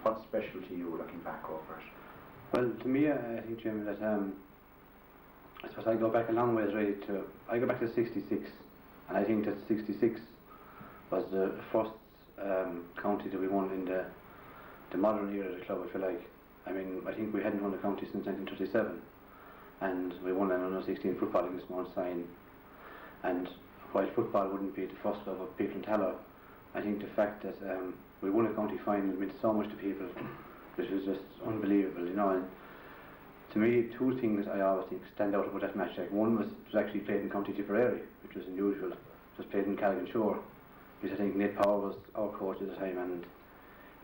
What's special to you looking back over it? Well, to me, I think, Jim, that I suppose I go back a long ways really I go back to 66, and I think that 66 was the first county that we won in the modern era of the club, I feel like. I mean, I think we hadn't won the county since 1937, and we won an under-16 football against Mount Sion. And while football wouldn't be the first love of people in Tallow, I think the fact that we won a county final meant so much to people, which was just unbelievable, you know. And to me, two things I always think stand out about that match. Like, one was it was actually played in County Tipperary, which was unusual. It was played in Calgan Shore, because I think Ned Power was our coach at the time, and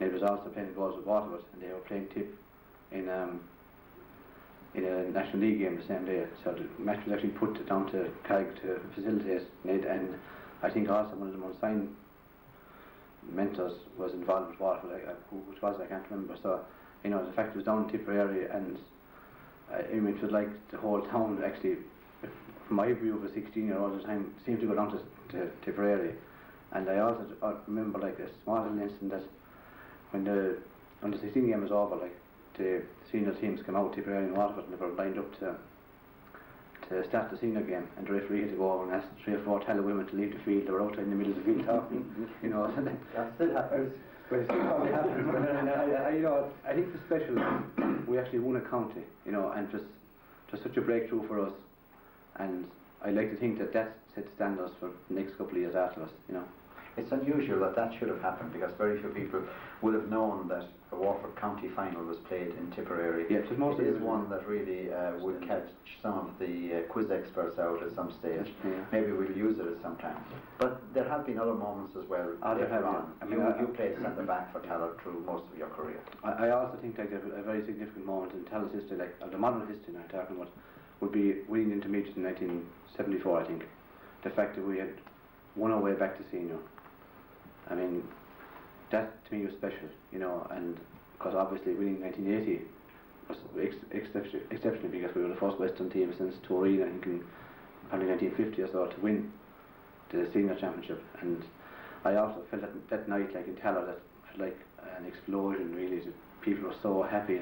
Ned was also playing goals with Waterford, and they were playing Tip in a National League game the same day. So the match was actually put down to Calg to facilitate Ned, and I think also one of the Mount Sion mentors was involved with Waterford, which was I can't remember. So, you know, the fact it was down in Tipperary, and I mean, it was like the whole town actually, from my view of a 16-year-old at the time, seemed to go down to Tipperary. And I also remember like a small little incident that when the under 16 game was over, like the senior teams came out, Tipperary and Waterford, and they were lined up to start the senior game, and the referee had to go over and ask 3 or 4 Tallow women to leave the field. They were outside in the middle of the field talking, you know. That still happens. But it still probably happens. But you know, I think the special, we actually won a county, you know, and just such a breakthrough for us. And I like to think that set standards for the next couple of years after us, you know. It's unusual that should have happened, because very few people would have known that the Waterford County final was played in Tipperary. Yeah, it is one that really would catch some of the quiz experts out at some stage. Yeah. Maybe we'll use it at some time. But there have been other moments as well later on. I mean, you played centre back for Tallow through most of your career. I also think like a very significant moment in Tallow's history, like the modern history now talking about, would be winning intermediate in 1974, I think. The fact that we had won our way back to senior. I mean, that to me was special, you know, and because obviously winning 1980 was exceptional, because we were the first Western team since Toreen, I think in probably 1950 or so, to win the senior championship. And I also felt that night, like in Tallow, that felt like an explosion really. People were so happy,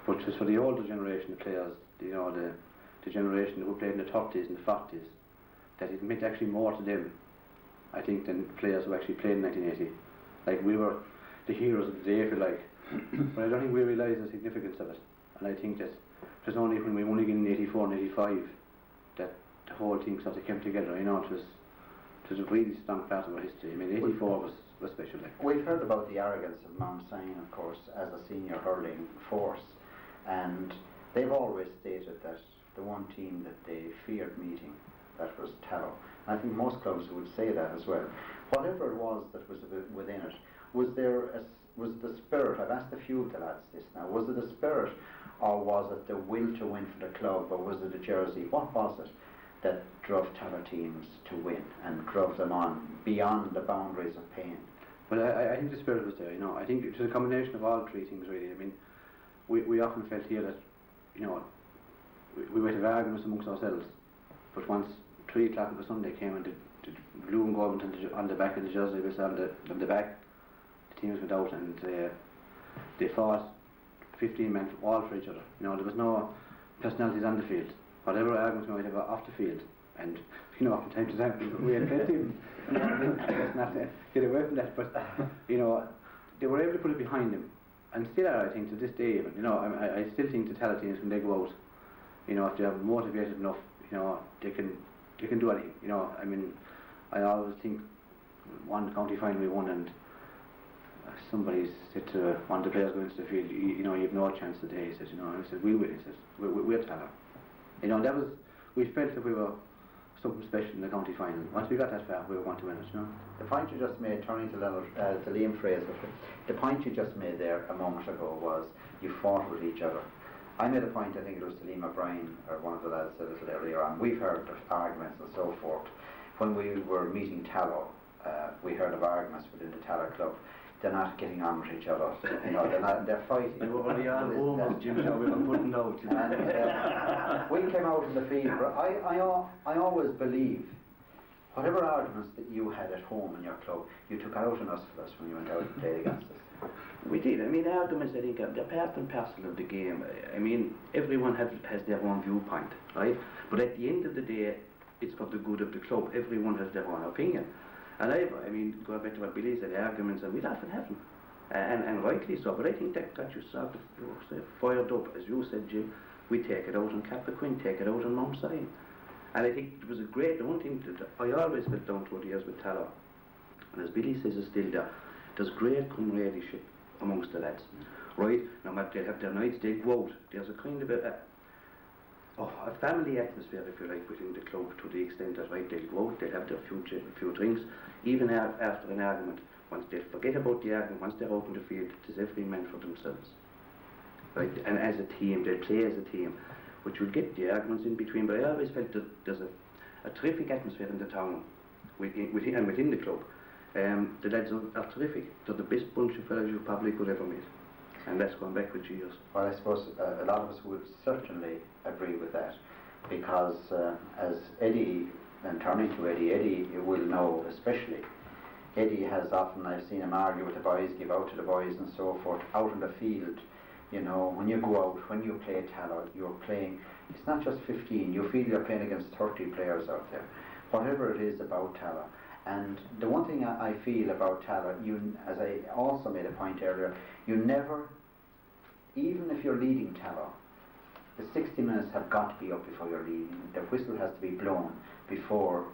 but just for the older generation of players, you know, the generation who played in the 30s and the 40s, that it meant actually more to them, I think, than players who actually played in 1980. Like, we were the heroes of the day, if you like. But I don't think we realised the significance of it. And I think that it was only when we won again in 84 and 85 that the whole thing sort of came together, you know. It was a really strong part of our history. I mean, 84 was special. Like. We've heard about the arrogance of Mount Sion, of course, as a senior hurling force. And they've always stated that the one team that they feared meeting, that was Tallow. I think most clubs would say that as well. Whatever it was that was within it, was the spirit? I've asked a few of the lads this now. Was it the spirit, or was it the will to win for the club, or was it the jersey? What was it that drove Tallow teams to win and drove them on beyond the boundaries of pain? Well, I think the spirit was there. You know, I think it was a combination of all three things really. I mean, we often felt here that, you know, we might have arguments amongst ourselves, but once 3 o'clock on the Sunday came and the blue and gold went on the back of the jersey was on the back, the teams went out and they fought 15 men all for each other. You know, there was no personalities on the field. Whatever arguments we might have off the field, and you know, from time to time we had plenty of them. Let's not get away from that, but you know, they were able to put it behind them, and still are, I think, to this day even. You know, I still think the Tallow teams, when they go out, you know, if they are motivated enough, you know, they can do anything. You know, I mean, I always think one county final we won, and somebody said to one of the players going into the field, you know, you have no chance today. He says, you know, I said, we'll win. He says, we're Tallow. You know, that was, we felt that we were something special in the county final. Once we got that far, we were going to win it, you know. The point you just made, turning to Liam Fraser, the point you just made there a moment ago was you fought with each other. I made a point, I think it was to Liam O'Brien, or one of the lads a little earlier on. We've heard of arguments and so forth. When we were meeting Tallow, we heard of arguments within the Tallow club. They're not getting on with each other. You know, they're fighting. They were only on almost, Jim, we were putting out. And we came out in the field, but I always believe whatever arguments that you had at home in your club, you took out on us for us when you went out and played against us. We did. I mean, arguments, I think, they're part and parcel of the game. I mean, everyone has their own viewpoint, right? But at the end of the day, it's for the good of the club. Everyone has their own opinion. And I mean, going back to what Billy said, arguments, and we'd often have them. And rightly so. But I think that got you sort of fired up, as you said, Jim. We take it out on Cappoquin, take it out on Mount Sion. And I think it was the one thing that I always felt down through the years with Tallow, and as Billy says, is still there, there's great comradeship amongst the lads, right? No matter they have their nights, they go out. There's a kind of a family atmosphere, if you like, within the club, to the extent that, right, they'll go out, they'll have their few drinks, even after an argument. Once they forget about the argument, once they're out in the field, it is every man for themselves, right? And as a team, they play as a team, which will get the arguments in between. But I always felt that there's a terrific atmosphere in the town, within the club. The lads are terrific. They're the best bunch of fellows you probably could ever meet. And that's going back with years. Well, I suppose a lot of us would certainly agree with that, because as Eddie, and turning to Eddie will know especially, Eddie has often, I've seen him argue with the boys, give out to the boys and so forth, out in the field. You know, when you go out, when you play Tallow, you're playing, it's not just 15, you feel you're playing against 30 players out there, whatever it is about Tallow. And the one thing I feel about Tallow, as I also made a point earlier, you never, even if you're leading Tallow, the 60 minutes have got to be up before you're leading. The whistle has to be blown before,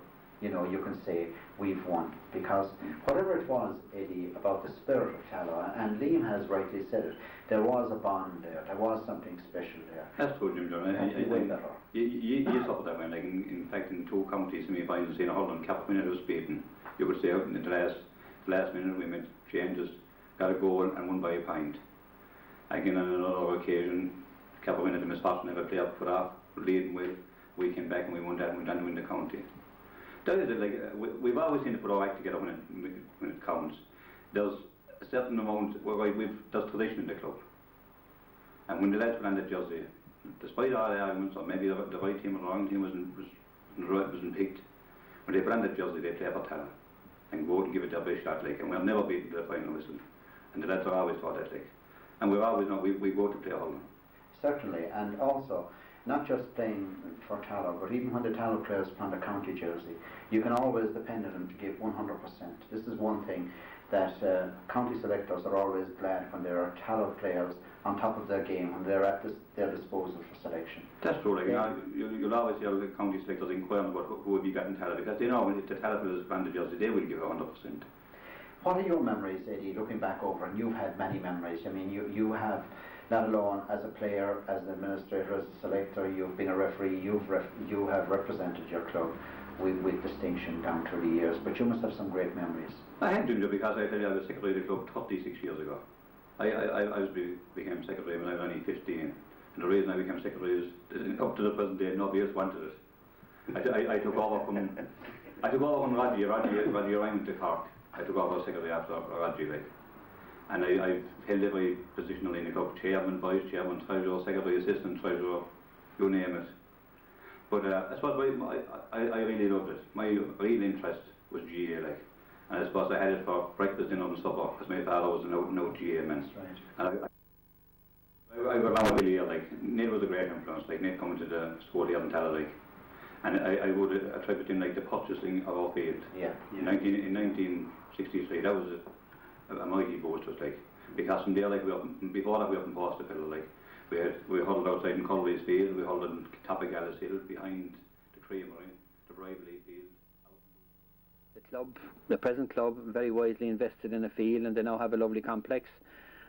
you know, you can say we've won. Because whatever it was, Eddie, about the spirit of Tallow, and Liam has rightly said it, there was a bond there, there was something special there. That's true, Jim John. You saw that way, like in fact in 2 counties semi-finals in Holland, Cappoquin was beaten. You could say out in the last minute we made changes, got a goal and won by a point. Again on another occasion, Cappoquin had the misfortune of a player put off, leading well. We came back and we won that and went on to win the county. That is it, like, we've always seen to put our act together when it counts. There's a certain amount, there's tradition in the club. And when the lads put on that jersey, despite all the arguments, or maybe the right team or the wrong team wasn't picked, when they put on that jersey, they play for Tallow and go out and give it their best shot, like, and we're never beaten to the final whistle. And the lads are always taught that, like. And we've always known we go to play Holland. Certainly, and also, not just playing for Tallow, but even when the Tallow players put on the county jersey, you can always depend on them to give 100%. This is one thing that county selectors are always glad when there are Tallow players on top of their game, when they're at their disposal for selection. That's true, like, you'll always hear the county selectors inquiring about who have you got in Tallow, because they know if the Tallow players put on the jersey, they will give 100%. What are your memories, Eddie, looking back over, and you've had many memories, I mean, you have, not alone as a player, as an administrator, as a selector, you've been a referee, you have represented your club with distinction down through the years, but you must have some great memories. I had to, because I tell you, I was secretary of the club 36 years ago. I became secretary when I was only 15, and the reason I became secretary is, up to the present day, nobody else wanted it. I took over from Roddy Ryan to Cork. I took over as secretary after Roddy, like. And I've held every position in the club, chairman, vice chairman, treasurer, secretary, assistant treasurer, you name it. But I suppose I really loved it. My real interest was GA, like. And I suppose I had it for breakfast, dinner and supper, because my father was an out GA man. That's right. And I got along with Billy here, like. Ned was a great influence, like, Ned coming to the school here in Tallow, like. And I would attribute him, like, the purchasing of our field. Yeah. In 1963, that was a mighty boast to us, like, because from there, like, before that we up in Portstapel, like, we huddled outside in Cully's field, we huddled in Topigallis Hill behind the Creamery, the Bravely field. The club, the present club, very wisely invested in a field, and they now have a lovely complex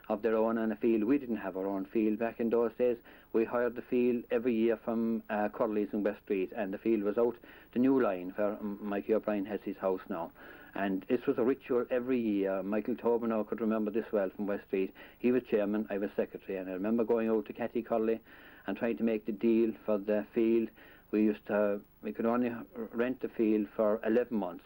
of their own and a field. We didn't have our own field back in those days. We hired the field every year from Curley's in West Street, and the field was out the new line where Mikey O'Brien has his house now. And this was a ritual every year. Michael Tobin now could remember this well from West Street. He was chairman, I was secretary, and I remember going out to Catty Curley and trying to make the deal for the field. We could only rent the field for 11 months.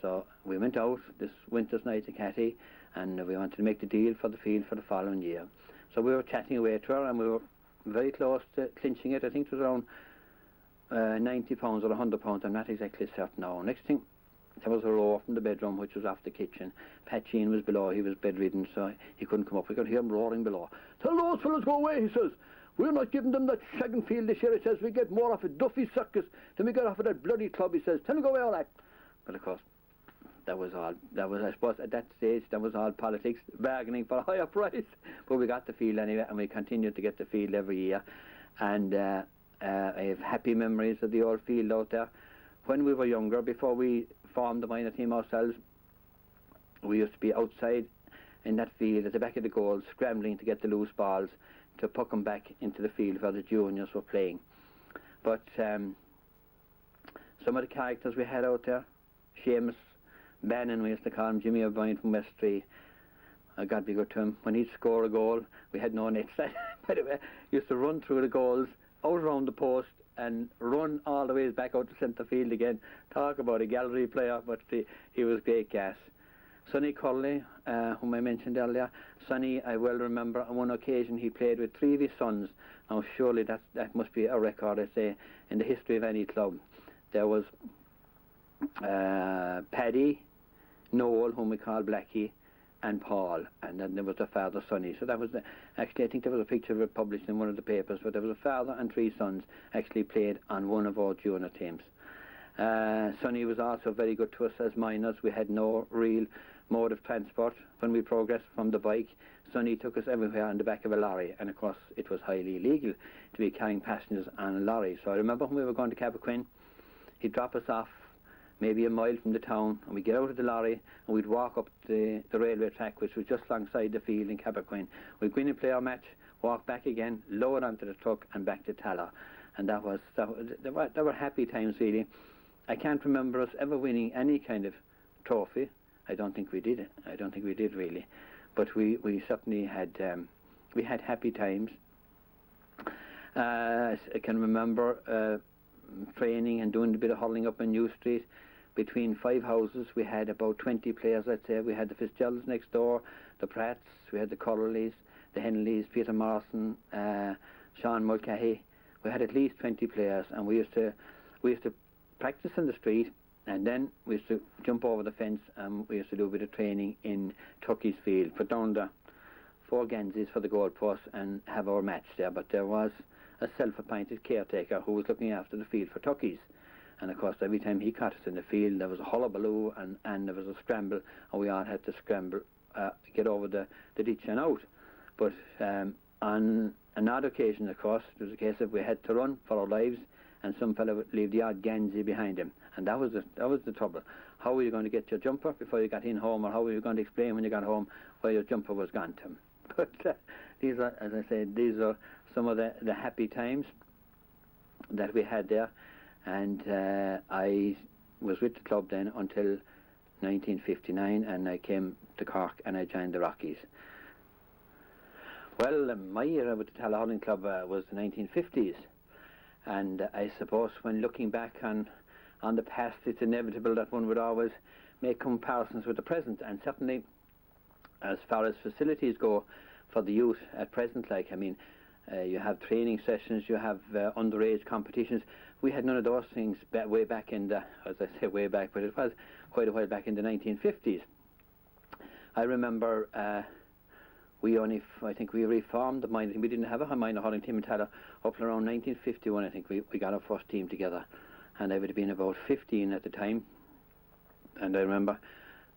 So we went out this winter's night to Catty, and we wanted to make the deal for the field for the following year. So we were chatting away to her, and we were very close to clinching it. I think it was around £90 or £100, I'm not exactly certain now. Next thing, there was a roar from the bedroom, which was off the kitchen. Pat Sheen was below. He was bedridden, so he couldn't come up. We could hear him roaring below. "Tell those fellas go away," he says. "We're not giving them that shagging field this year," he says. "We get more off of Duffy circus than we get off of that bloody club," he says. "Tell them go away all that." But of course, that was, I suppose, at that stage, that was all politics, bargaining for a higher price. But we got the field anyway, and we continued to get the field every year. And I have happy memories of the old field out there. When we were younger, before we formed the minor team ourselves, we used to be outside in that field at the back of the goal, scrambling to get the loose balls to puck them back into the field where the juniors were playing. But some of the characters we had out there, Seamus Bannon, we used to call him, Jimmy O'Brien from Westry, God be good to him. When he'd score a goal, we had no nets. By the way, he used to run through the goals, out around the post, and run all the way back out to centre field again. Talk about a gallery player, but he was great gas. Sonny Curley, whom I mentioned earlier. Sonny, I well remember on one occasion he played with 3 of his sons. Now surely that must be a record, I say, in the history of any club. There was Paddy, Noel, whom we call Blackie, and Paul, and then there was the father, Sonny. So that was actually, I think there was a picture of it published in one of the papers, but there was a father and 3 sons actually played on one of our junior teams. Sonny was also very good to us as minors. We had no real mode of transport. When we progressed from the bike, Sonny took us everywhere on the back of a lorry, and of course it was highly illegal to be carrying passengers on a lorry. So I remember when we were going to Caboquin, he'd drop us off maybe a mile from the town, and we'd get out of the lorry and we'd walk up the railway track, which was just alongside the field in Caboquin. We'd go in and play our match, walk back again, lower onto the truck and back to Tallow. And they were happy times, really. I can't remember us ever winning any kind of trophy. I don't think we did. I don't think we did, really. But we certainly had we had happy times. I can remember training and doing a bit of hurling up in New Street. Between 5 houses, we had about 20 players, I'd say. We had the Fitzgeralds next door, the Pratts, we had the Curleys, the Henleys, Peter Morrison, Sean Mulcahy. We had at least 20 players, and we used to practice in the street, and then we used to jump over the fence, and we used to do a bit of training in Tuckey's field, put down the 4 Ganses for the goalpost and have our match there. But there was a self-appointed caretaker who was looking after the field for Tuckey's. And of course, every time he caught us in the field, there was a hullabaloo and there was a scramble, and we all had to scramble, get over the ditch and out. But on another occasion, of course, it was a case of we had to run for our lives, and some fellow would leave the odd Gansey behind him, and that was the trouble. How were you going to get your jumper before you got in home, or how were you going to explain when you got home where your jumper was gone to him? But these are, as I said, these are some of the happy times that we had there. And I was with the club then until 1959, and I came to Cork and I joined the Rockies. Well, my era with the Tallow Hurling Club was the 1950s, and I suppose when looking back on the past, it's inevitable that one would always make comparisons with the present, and certainly as far as facilities go for the youth at present, like, I mean, you have training sessions, you have underage competitions. We had none of those things way back in the, as I say way back, but it was quite a while back in the 1950s. I remember I think we reformed the minor team. We didn't have a minor hurling team in Tallow up around 1951. I think we got our first team together, and I would have been about 15 at the time. And I remember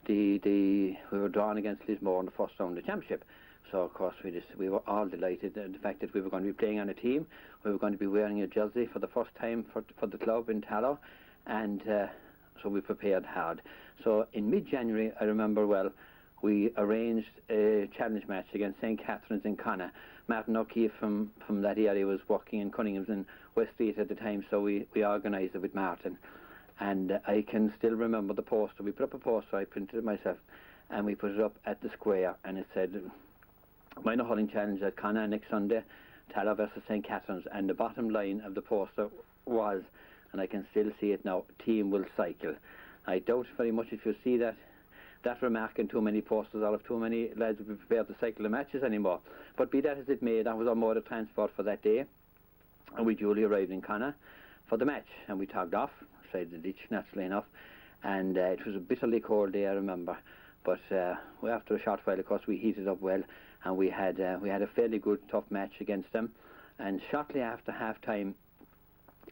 we were drawn against Lismore in the first round of the championship. So of course we were all delighted at the fact that we were going to be playing on a team. We were going to be wearing a jersey for the first time for the club in Tallow, and so we prepared hard. So in mid-January, I remember well, we arranged a challenge match against St. Catherine's in Connacht. Martin O'Keefe from that area was working in Cunningham's in West Street at the time, so we organised it with Martin. And I can still remember the poster. We put up a poster, I printed it myself, and we put it up at the square, and it said, Minor Hurling Challenge at Connacht next Sunday, Tallow versus St. Catherine's, and the bottom line of the poster was, and I can still see it now, team will cycle. I doubt very much if you see that remark in too many posters, or if too many lads would be prepared to cycle the matches anymore. But be that as it may, that was our mode of transport for that day, and we duly arrived in Connacht for the match, and we togged off, beside the ditch, naturally enough, and it was a bitterly cold day, I remember. But after a short while, of course, we heated up well, and we had a fairly good, tough match against them. And shortly after half-time,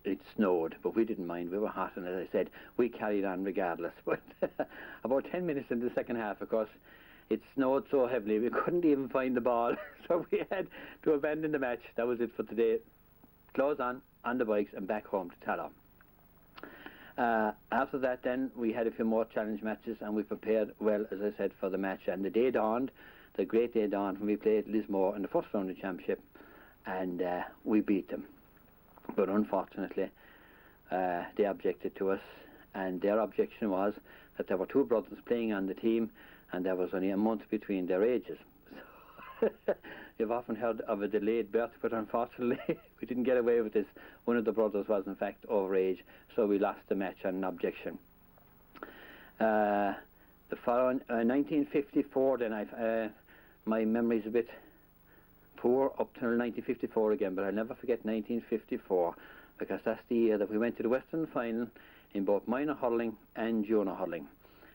it snowed, but we didn't mind. We were hot, and as I said, we carried on regardless. But about 10 minutes into the second half, of course, it snowed so heavily we couldn't even find the ball, so we had to abandon the match. That was it for today. Close on the bikes, and back home to Tallow. After that, then we had a few more challenge matches, and we prepared well, as I said, for the match. And the day dawned, the great day dawned, when we played Lismore in the first round of the championship, and we beat them. But unfortunately, they objected to us, and their objection was that there were two brothers playing on the team, and there was only a month between their ages. So you've often heard of a delayed birth, but unfortunately we didn't get away with this. One of the brothers was in fact overage, so we lost the match on an objection. The following 1954, then my memory's a bit poor up till 1954 again, but I'll never forget 1954, because that's the year that we went to the Western final in both minor hurling and junior hurling.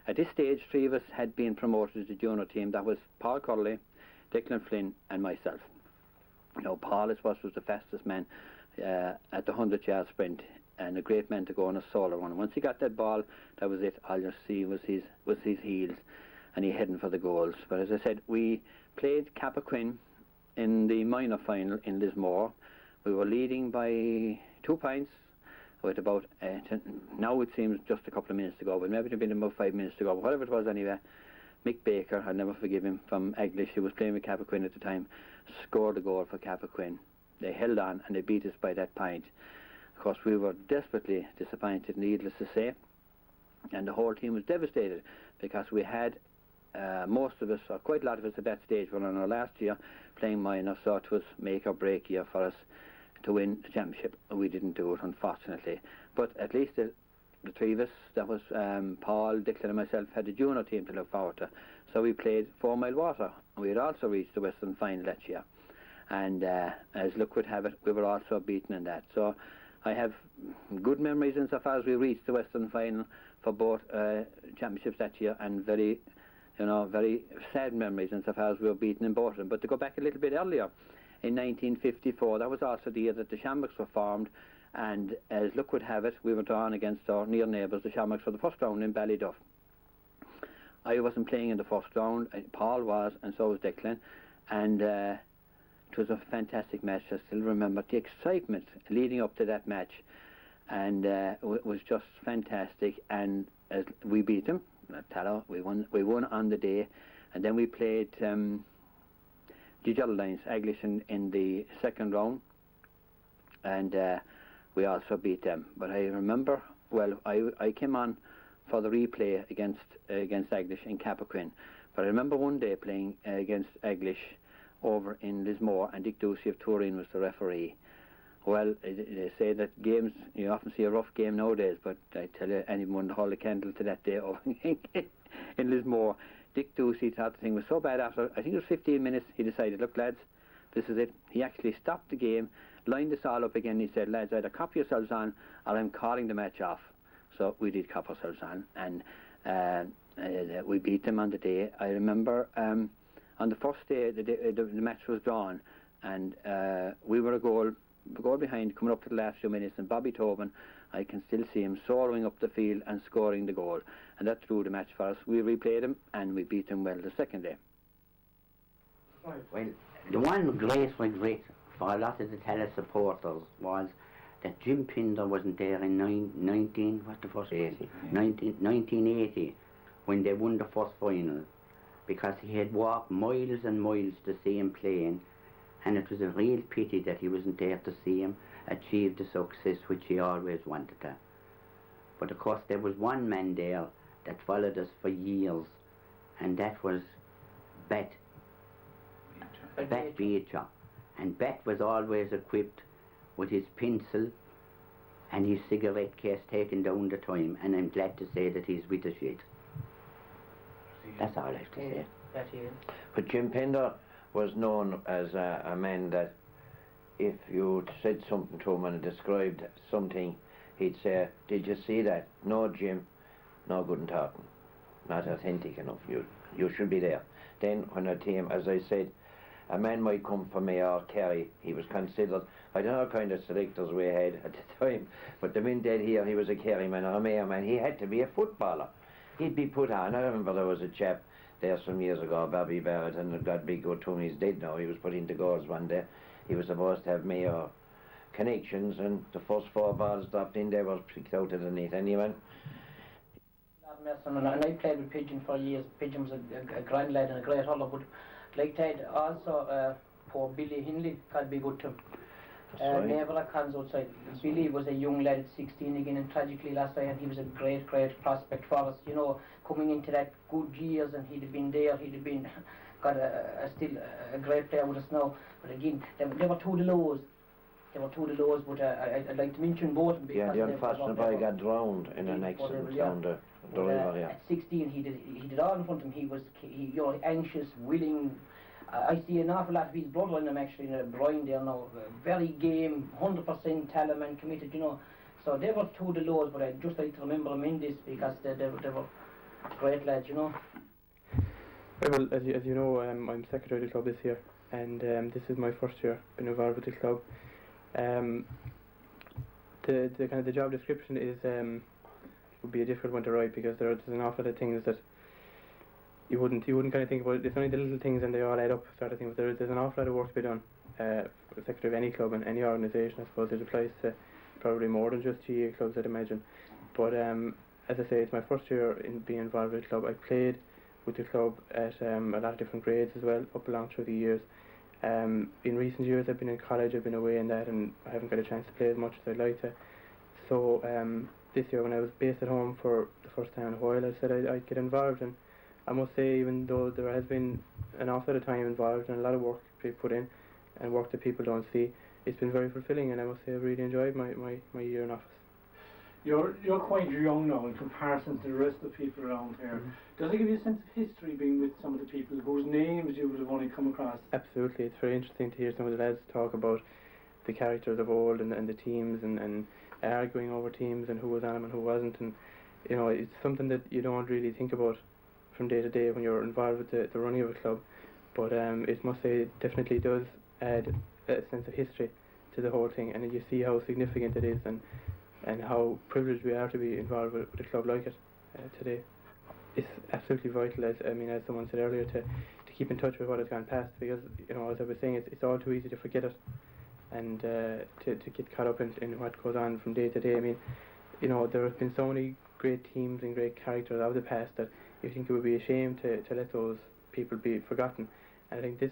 At this stage, three of us had been promoted to the junior team. That was Paul Curley, Declan Flynn and myself. Now, Paul, was the fastest man at the 100-yard sprint, and a great man to go on a solo run. Once he got that ball, that was it. All you see was his heels, and he heading for the goals. But as I said, we played Cappoquin in the minor final in Lismore. We were leading by 2 points with about, now it seems just a couple of minutes to go, but maybe it had been about 5 minutes to go, but whatever it was anyway. Mick Baker, I'll never forgive him, from Eglish, who was playing with Cappoquin at the time, scored a goal for Cappoquin. They held on and they beat us by that point. Of course, we were desperately disappointed, needless to say, and the whole team was devastated, because we had most of us, or quite a lot of us at that stage, were on our last year playing minor, so it was make or break year for us to win the championship. We didn't do it, unfortunately, but at least the three of us, that was Paul, Declan and myself, had a junior team to look forward to. So we played 4 Mile Water. We had also reached the Western final that year, and as luck would have it, we were also beaten in that. So I have good memories insofar as we reached the Western final for both championships that year, and very sad memories insofar as we were beaten in both of them. But to go back a little bit earlier, in 1954, that was also the year that the Shamrocks were formed, and as luck would have it, we were drawn against our near neighbours, the Shamrocks, for the first round in Ballyduff. I wasn't playing in the first round, Paul was, and so was Declan, and it was a fantastic match. I still remember the excitement leading up to that match, and it was just fantastic. And as we beat them, Tallow, we won on the day, and then we played the Geraldines, Eglish, in the second round, and we also beat them. But I remember, well, I came on for the replay against Eglish in Cappoquin, but I remember one day playing against Eglish over in Lismore, and Dick Ducey of Turin was the referee. Well, they say that games, you often see a rough game nowadays, but I tell you, anyone to hold a candle to that day over in Lismore. Dick Ducey thought the thing was so bad after, I think it was 15 minutes, he decided, look lads, this is it. He actually stopped the game, lined us all up again, he said, lads, either cop yourselves on or I'm calling the match off. So we did cop ourselves on, and we beat them on the day. I remember on the first day, the match was drawn, and we were a goal behind coming up to the last few minutes, and Bobby Tobin, I can still see him soaring up the field and scoring the goal, and that drew the match for us. We replayed him and we beat him well the second day. Well, the one great regret for a lot of the Tallow supporters was that Jim Pinder wasn't there in 1980, when they won the first final, because he had walked miles and miles to see him playing, and it was a real pity that he wasn't there to see him achieve the success which he always wanted to. But of course there was one man there that followed us for years, and that was Bet Beecher. And Bet was always equipped with his pencil and his cigarette case taken down the time, and I'm glad to say that he's with us yet. That's all I have to say. But Jim Pinder was known as a man that if you said something to him and described something, he'd say, did you see that? No, Jim, no good in talking, not authentic enough. You should be there. Then when a team, as I said, a man might come from Mayor Kerry, he was considered, I don't know what kind of selectors we had at the time, but the minute here he was a Kerry man or a Mayor man, he had to be a footballer. He'd be put on. I remember there was a chap there some years ago, Bobby Barrett, and God be good to him, he's dead now. He was put into goals one day. He was supposed to have Mayor connections, and the first 4 balls dropped in there was picked out of the net anyway. And I played with Pigeon for years. Pigeon was a grand lad and a great hurler, but like Ted, also poor Billy Hinley can be good too. Never a cans outside. Billy was a young lad at 16 again, and tragically last night, and he was a great prospect for us, you know, coming into that good years, and he'd have been there, he'd have been got still a great player with us now. But again, they were two of the lows. They were two of the lows, but I'd like to mention both of them. Yeah, the unfortunate boy got drowned in an accident down the river, yeah. At 16, he did all in front of him. He was you know, anxious, willing. I see an awful lot of his brother in him actually, in Brian there now. Very game, 100% Tallow and committed, you know. So they were two of the lows, but I'd just like to remember them in this because they were great lads, you know. Well, as you know, I'm secretary of the club this year, and this is my first year been involved with the club. The kind of the job description is would be a difficult one to write because there's an awful lot of things that you wouldn't kind of think about. It's only the little things and they all add up sort of thing. But there's an awful lot of work to be done. Secretary of any club and any organisation, I suppose it applies to probably more than just GA clubs, I'd imagine. But as I say, it's my first year in being involved with the club. I played with the club at a lot of different grades as well, up along through the years. In recent years I've been in college, I've been away in that, and I haven't got a chance to play as much as I'd like to. So this year when I was based at home for the first time in a while, I said I'd get involved, and I must say, even though there has been an awful lot of time involved and a lot of work put in, and work that people don't see, it's been very fulfilling, and I must say I've really enjoyed my year in office. You're quite young now in comparison to the rest of the people around here. Does it give you a sense of history being with some of the people whose names you would have only come across? Absolutely, it's very interesting to hear some of the lads talk about the characters of old and the teams and arguing over teams and who was on them and who wasn't, and you know, it's something that you don't really think about from day to day when you're involved with the running of a club, but it must say it definitely does add a sense of history to the whole thing, and you see how significant it is and how privileged we are to be involved with a club like it today. It's absolutely vital, as someone said earlier, to keep in touch with what has gone past, because, you know, as I was saying, it's all too easy to forget it, and to get caught up in what goes on from day to day. I mean, you know, there have been so many great teams and great characters of the past that you think it would be a shame to let those people be forgotten, and I think this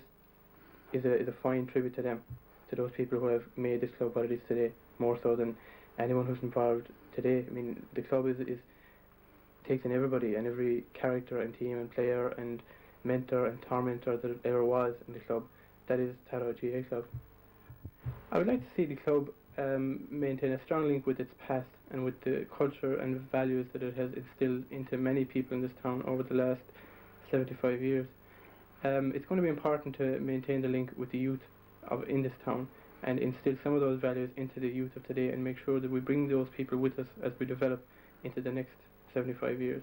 is a fine tribute to them, to those people who have made this club what it is today, more so than anyone who's involved today. I mean, the club takes in everybody and every character and team and player and mentor and tormentor that ever was in the club. That is Tallow GA Club. I would like to see the club maintain a strong link with its past and with the culture and values that it has instilled into many people in this town over the last 75 years. It's going to be important to maintain the link with the youth in this town and instill some of those values into the youth of today, and make sure that we bring those people with us as we develop into the next 75 years.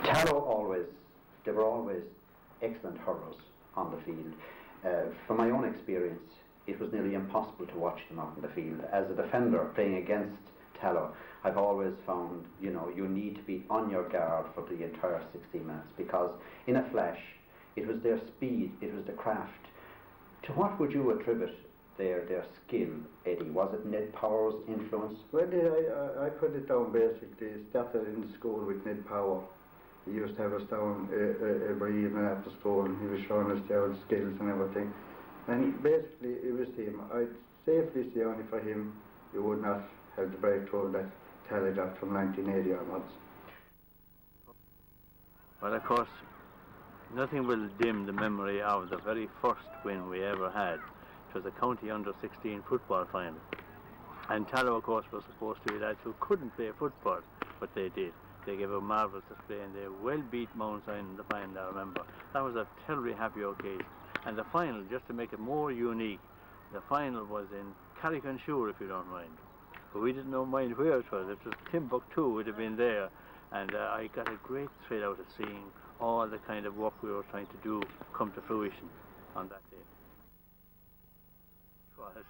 Tallow they were always excellent hurlers on the field. From my own experience, it was nearly impossible to watch them out in the field. As a defender playing against Tallow, I've always found, you know, you need to be on your guard for the entire 60 minutes, because in a flash, it was their speed, it was the craft. To what would you attribute their skill, Eddie? Was it Ned Power's influence? Well, I put it down basically. Started in school with Ned Power. He used to have us down every evening after school, and he was showing us their skills and everything. And basically, it was him. I'd safely say only for him, you would not have the breakthrough that Tallow got from 1980 onwards. But of course, nothing will dim the memory of the very first win we ever had. It was a county under-16 football final. And Tallow, of course, was supposed to be lads who couldn't play football, but they did. They gave a marvellous display and they well beat Mount Sion in the final, I remember. That was a terribly happy occasion. And the final, just to make it more unique, the final was in Carrick-on-Suir, if you don't mind. But we didn't mind where it was. It was Timbuktu would have been there. And I got a great thrill out of seeing all the kind of work we were trying to do come to fruition on that day.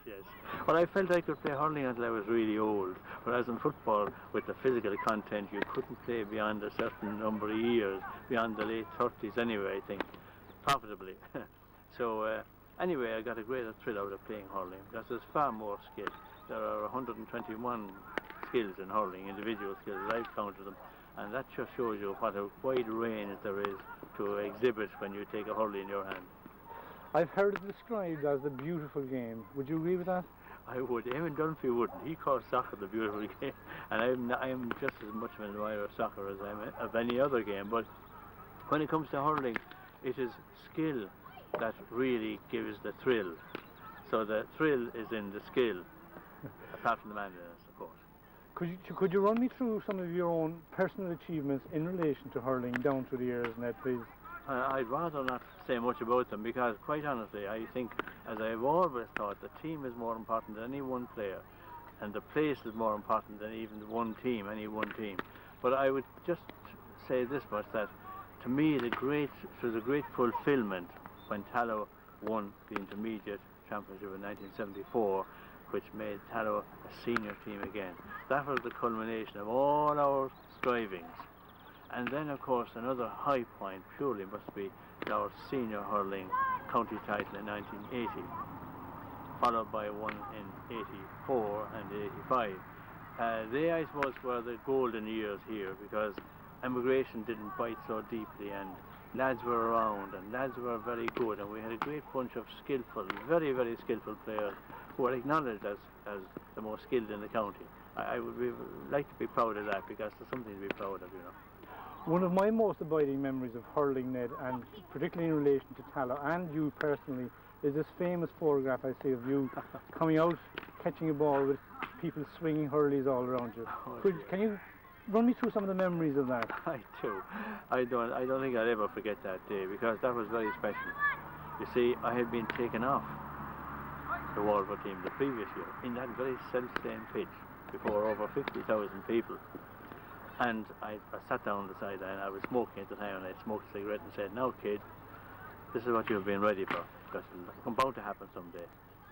Yes. Well, I felt I could play hurling until I was really old, whereas in football, with the physical content, you couldn't play beyond a certain number of years, beyond the late 30s anyway, I think, profitably. So, anyway, I got a greater thrill out of playing hurling, because there's far more skill. There are 121 skills in hurling, individual skills, I've counted them, and that just shows you what a wide range there is to exhibit when you take a hurley in your hand. I've heard it described as the beautiful game. Would you agree with that? I would. Eamon Dunphy wouldn't. He calls soccer the beautiful game, and I'm just as much of an admirer of soccer as I am of any other game. But when it comes to hurling, it is skill that really gives the thrill. So the thrill is in the skill, apart from the manliness, of course. Could you run me through some of your own personal achievements in relation to hurling down through the years, Ned, please? I'd rather not say much about them because, quite honestly, I think, as I've always thought, the team is more important than any one player, and the place is more important than even one team, any one team. But I would just say this much, that to me it was a great fulfilment when Tallow won the intermediate championship in 1974, which made Tallow a senior team again. That was the culmination of all our strivings. And then, of course, another high point purely must be our senior hurling county title in 1980, followed by one in 84 and 85. They, I suppose, were the golden years here because emigration didn't bite so deeply and lads were around and lads were very good, and we had a great bunch of skillful, very, very skillful players who are acknowledged as the most skilled in the county. I would like to be proud of that because there's something to be proud of, you know. One of my most abiding memories of hurling, Ned, and particularly in relation to Tallow and you personally, is this famous photograph I see of you coming out, catching a ball with people swinging hurleys all around you. Can you run me through some of the memories of that? I do. I don't think I'll ever forget that day because that was very special. You see, I had been taken off the Walford team the previous year in that very self-same pitch before over 50,000 people. And I sat down on the sideline. I was smoking at the time, and I smoked a cigarette and said, "Now, kid, this is what you've been ready for, because it's bound to happen someday.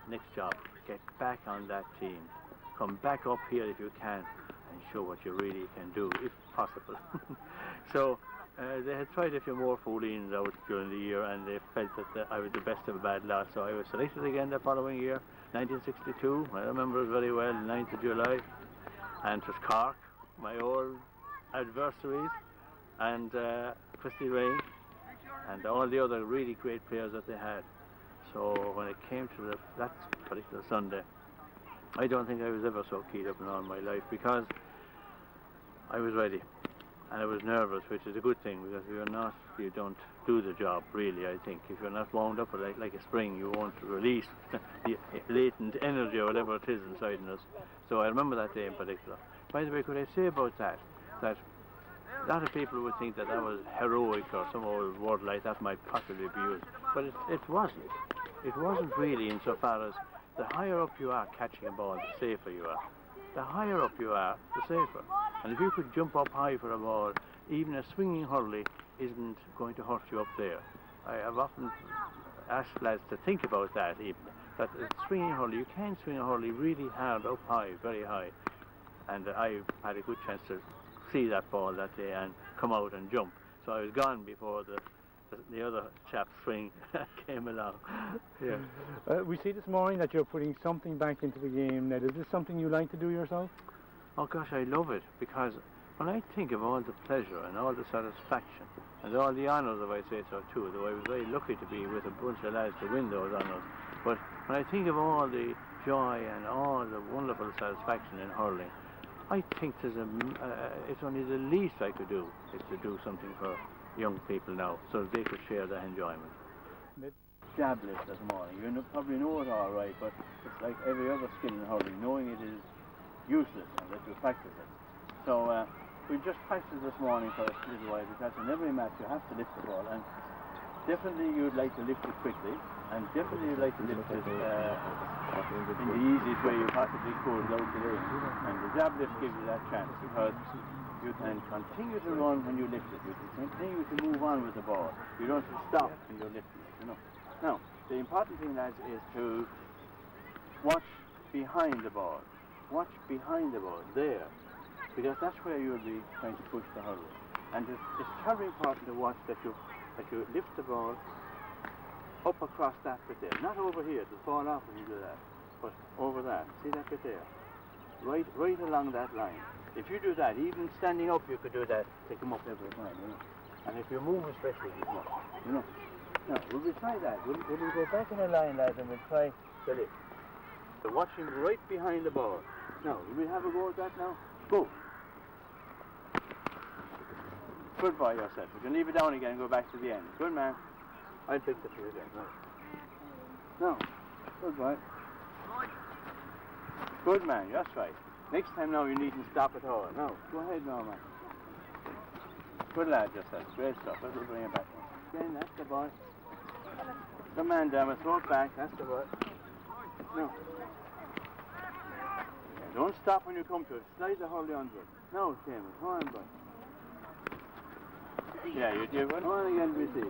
Next job, get back on that team. Come back up here if you can, and show what you really can do, if possible." So they had tried a few more foolings out during the year, and they felt that I was the best of a bad lot. So I was selected again the following year, 1962. I remember it very well, 9th of July, and it was Cork, my old adversaries, and Christy Ray, and all the other really great players that they had. So when it came to that particular Sunday, I don't think I was ever so keyed up in all my life because I was ready and I was nervous, which is a good thing because if you're not, you don't do the job really. I think if you're not wound up like a spring, you won't release the latent energy or whatever it is inside in us. So I remember that day in particular. By the way, could I say about that a lot of people would think that was heroic or some old word like that might possibly be used, but it wasn't. It wasn't really, insofar as the higher up you are catching a ball, the safer you are. The higher up you are, the safer. And if you could jump up high for a ball, even a swinging hurley isn't going to hurt you up there. I have often asked lads to think about that even, that a swinging hurley, you can swing a hurley really hard up high, very high. And I had a good chance to see that ball that day and come out and jump. So I was gone before the other chap's swing came along. Yeah. We see this morning that you're putting something back into the game, Ned. Is this something you like to do yourself? Oh gosh, I love it, because when I think of all the pleasure and all the satisfaction and all the honours, if I say so too, though I was very lucky to be with a bunch of lads to win those honours, but when I think of all the joy and all the wonderful satisfaction in hurling, I think it's only the least I could do is to do something for young people now, so they could share that enjoyment. Jab lift this morning. You probably know it all right, but it's like every other skill in hurling, knowing it is useless unless you practice it. So we just practiced this morning for a little while, because in every match you have to lift the ball, and definitely you'd like to lift it quickly, and definitely you'd like to lift it in the easiest way you possibly could without delaying. And the jab lift gives you that chance, because you can continue to run when you lift it. You can continue to move on with the ball. You don't have to stop when you're lifting it, you know. Now, the important thing, lads, is to watch behind the ball. Watch behind the ball, there. Because that's where you'll be trying to push the hurler. And it's terribly important to watch that you lift the ball up across that bit there. Not over here, it'll fall off when you do that. But over that. See that bit there? Right along that line. If you do that, even standing up, you could do that. Take them up every time, you know. And if you move especially, you know. You know. Now, will we try that? Will we go back in a line, lads, and we'll try the lift. So watch him right behind the ball. Now, will we have a go at that now? Go. Good boy yourself. You can leave it down again and go back to the end. Good man. I'll fix it for you again. Right. No. Good boy. Good man, that's right. Next time now you needn't stop at all. No. Go ahead now, man. Good lad yourself. Great stuff. Let's bring it back now. Again, that's the boy. Good man, damn it. Throw it back. That's the boy. No. Don't stop when you come to it. Slide the hurley under it. No, Seamus. Come on, boy. Yeah, you do. Come on again, we see.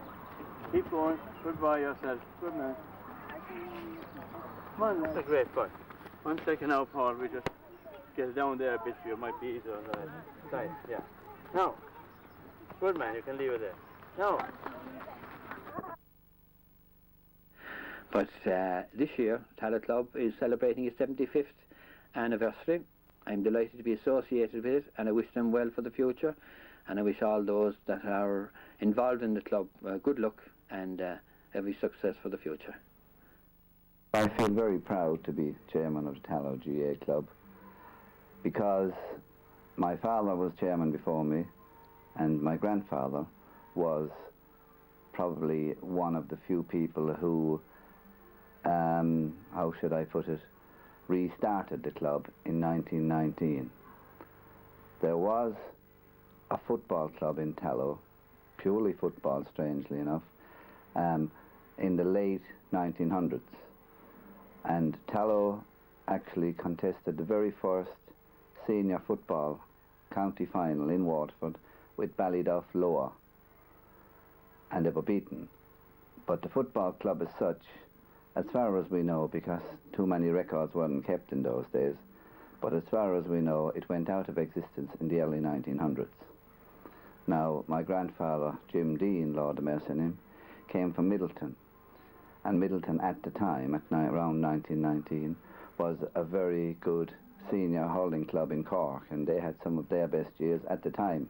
Keep going. Good boy yourself. Good man. Come on, that's a great boy. 1 second now, Paul. We just get it down there a bit for you. It might be easier on the side. Yeah. Now. Good man. You can leave it there. Now. But this year, Tallow Club is celebrating its 75th anniversary. I'm delighted to be associated with it, and I wish them well for the future, and I wish all those that are involved in the club good luck and every success for the future. I feel very proud to be chairman of the Tallow GA Club, because my father was chairman before me, and my grandfather was probably one of the few people who, how should I put it, restarted the club in 1919. There was a football club in Tallow, purely football, strangely enough, in the late 1900s. And Tallow actually contested the very first senior football county final in Waterford with Ballyduff Lower, and they were beaten. But the football club as such, as far as we know, because too many records weren't kept in those days, but as far as we know, it went out of existence in the early 1900s. Now, my grandfather, Jim Dean, Lord have mercy on him, came from Middleton. And Middleton at the time, around 1919, was a very good senior hurling club in Cork, and they had some of their best years at the time.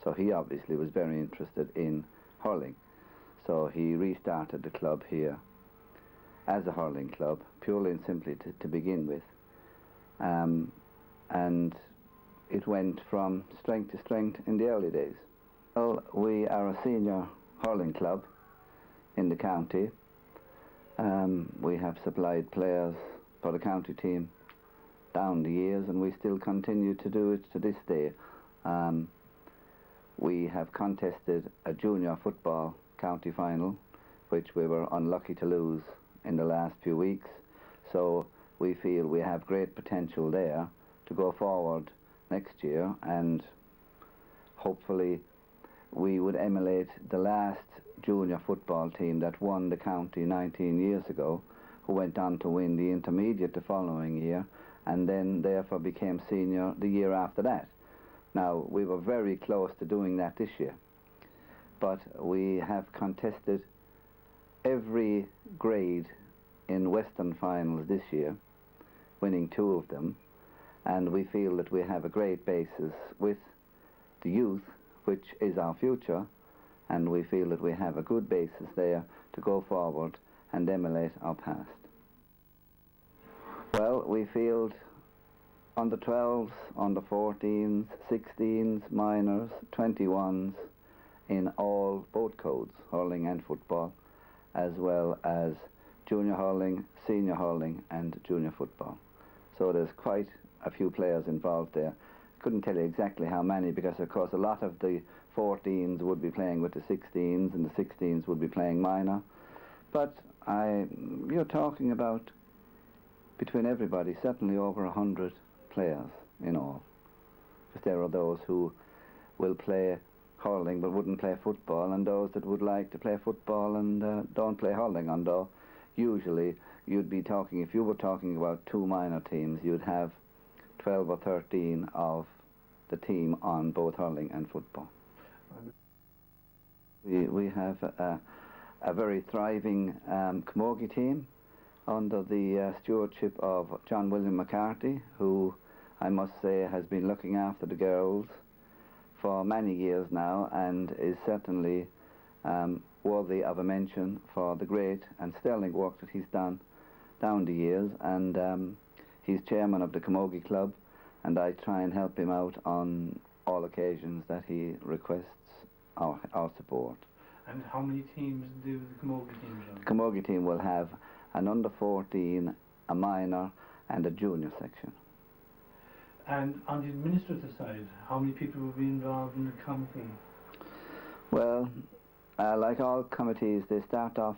So he obviously was very interested in hurling. So he restarted the club here as a hurling club, purely and simply to begin with. And it went from strength to strength in the early days. Well, we are a senior hurling club in the county. We have supplied players for the county team down the years, and we still continue to do it to this day. We have contested a junior football county final, which we were unlucky to lose in the last few weeks. So we feel we have great potential there to go forward next year, and hopefully we would emulate the last junior football team that won the county 19 years ago, who went on to win the intermediate the following year, and then therefore became senior the year after that. Now, we were very close to doing that this year, but we have contested every grade in Western finals this year, winning 2 of them, and we feel that we have a great basis with the youth, which is our future, and we feel that we have a good basis there to go forward and emulate our past. Well, we field under 12s, under 14s, 16s, minors, 21s, in both codes, hurling and football, as well as junior hurling, senior hurling and junior football. So there's quite a few players involved there. Couldn't tell you exactly how many, because of course a lot of the 14s would be playing with the 16s and the 16s would be playing minor. But you're talking about, between everybody, certainly over 100 players in all. Because there are those who will play hurling but wouldn't play football, and those that would like to play football and don't play hurling. And usually you'd be talking, if you were talking about 2 minor teams, you'd have 12 or 13 of the team on both hurling and football. We have a very thriving camogie team under the stewardship of John William McCarthy, who I must say has been looking after the girls for many years now, and is certainly worthy of a mention for the great and sterling work that he's done down the years. And he's chairman of the Camogie Club, and I try and help him out on all occasions that he requests our support. And how many teams do the Camogie team have? The Camogie team will have an under 14, a minor and a junior section. And on the administrative side, how many people will be involved in the committee? Well, like all committees, they start off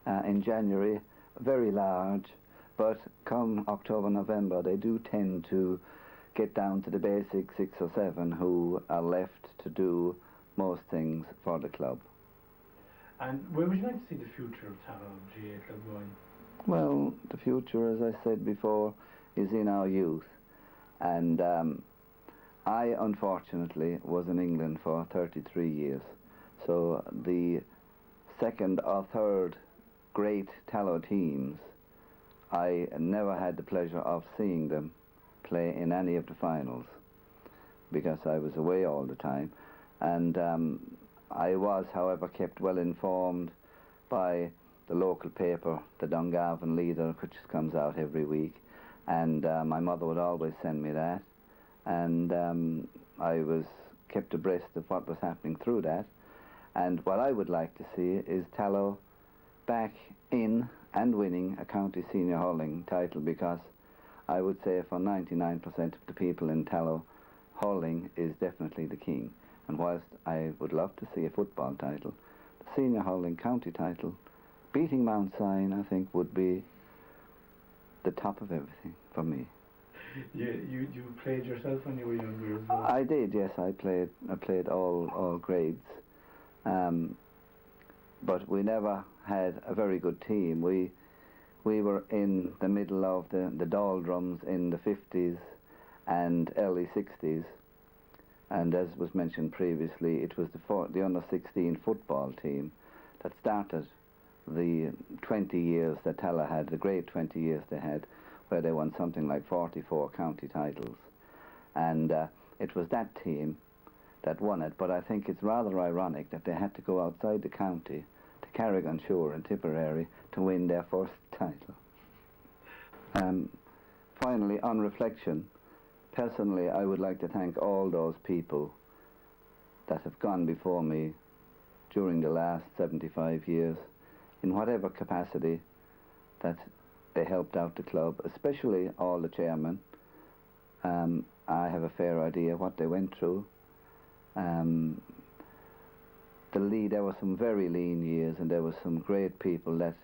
in January, very large, but come October, November, they do tend to get down to the basic 6 or 7 who are left to do most things for the club. And where would you like to see the future of Tallow GA Club going? Well, the future, as I said before, is in our youth. And I, unfortunately, was in England for 33 years. So the second or third great Tallow teams, I never had the pleasure of seeing them play in any of the finals, because I was away all the time. And I was, however, kept well informed by the local paper, the Dungarvan Leader, which comes out every week. And my mother would always send me that. And I was kept abreast of what was happening through that. And what I would like to see is Tallow back in and winning a county senior hurling title, because I would say for 99% of the people in Tallow, hurling is definitely the king. And whilst I would love to see a football title, the senior hurling county title, beating Mount Sion, I think, would be the top of everything for me. You played yourself when you were younger as well? I did, yes. I played all grades. But we never had a very good team. We were in the middle of the doldrums in the 50s and early 60s. And as was mentioned previously, it was the under-16 football team that started the 20 years that Tallow had, the great 20 years they had, where they won something like 44 county titles. And it was that team that won it, but I think it's rather ironic that they had to go outside the county to Carrick-on-Shore in Tipperary to win their first title. Finally, on reflection, personally, I would like to thank all those people that have gone before me during the last 75 years, in whatever capacity that they helped out the club, especially all the chairmen. I have a fair idea what they went through. There were some very lean years, and there were some great people that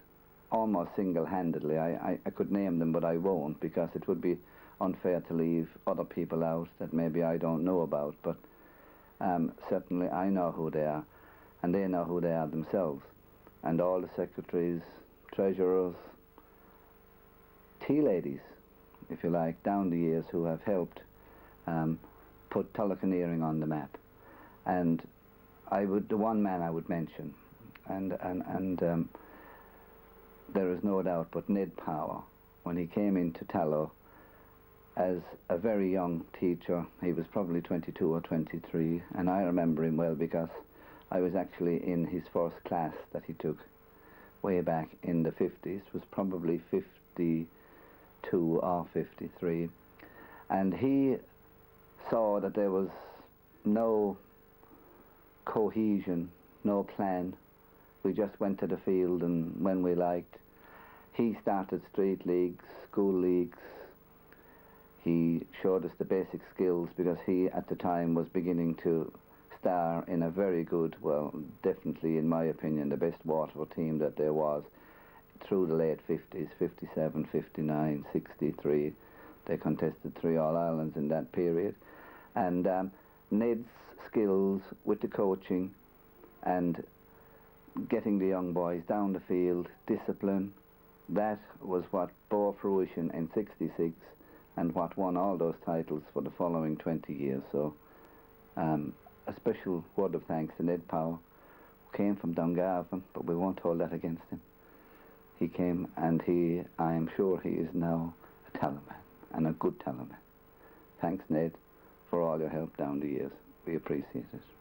almost single-handedly, I could name them, but I won't, because it would be unfair to leave other people out that maybe I don't know about. But certainly I know who they are, and they know who they are themselves. And all the secretaries, treasurers, tea ladies, if you like, down the years, who have helped put Tullochaneering on the map. And the one man I would mention, and there is no doubt, but Ned Power, when he came into Tallow as a very young teacher, he was probably 22 or 23, and I remember him well because I was actually in his first class that he took way back in the 50s, was probably 52 or 53, and he saw that there was no cohesion, no plan. We just went to the field and when we liked. He started street leagues, school leagues. He showed us the basic skills because he at the time was beginning to star in a very good, well, definitely in my opinion, the best Waterford team that there was through the late 50s, 57, 59, 63. They contested 3 All-Irelands in that period. And Ned's skills with the coaching and getting the young boys down the field, discipline, that was what bore fruition in 66 and what won all those titles for the following 20 years. So a special word of thanks to Ned Power, who came from Dungarvan, but we won't hold that against him. He came and I am sure he is now a Tallow man, and a good Tallow man. Thanks, Ned, for all your help down the years. We appreciate it.